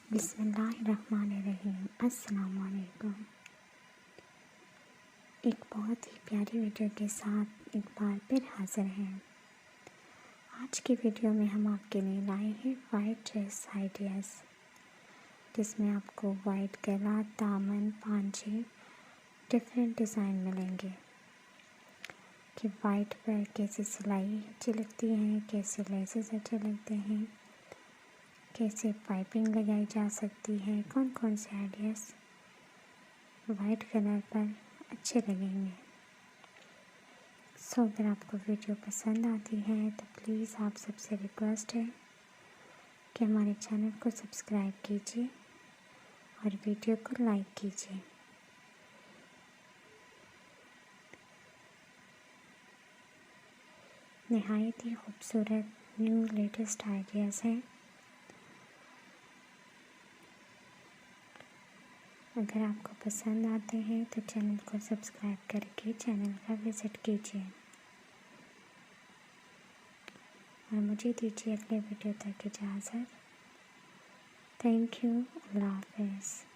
बिस्मिल्लाहिर्रहमानिर्रहीम। अस्सलाम वालेकुम। एक बहुत ही प्यारी वीडियो के साथ एक बार फिर हाज़िर हैं। आज की वीडियो में हम आपके लिए लाए हैं वाइट ड्रेस आइडियाज़, जिसमें आपको वाइट गला, दामन, पांचे डिफरेंट डिज़ाइन मिलेंगे कि वाइट पर कैसे सिलाई अच्छी लगती है, कैसे लेसेस अच्छे लगते हैं, कैसे पाइपिंग लगाई जा सकती है, कौन कौन से आइडियाज़ वाइट कलर पर अच्छे लगेंगे। अगर आपको वीडियो पसंद आती है तो प्लीज़ आप सबसे रिक्वेस्ट है कि हमारे चैनल को सब्सक्राइब कीजिए और वीडियो को लाइक कीजिए। नहायत ही खूबसूरत न्यू लेटेस्ट आइडियाज़ हैं। अगर आपको पसंद आते हैं तो चैनल को सब्सक्राइब करके चैनल का विज़िट कीजिए और मुझे दीजिए अगले वीडियो तक इजाज़त। Thank you. अल्लाह हाफ़िज़।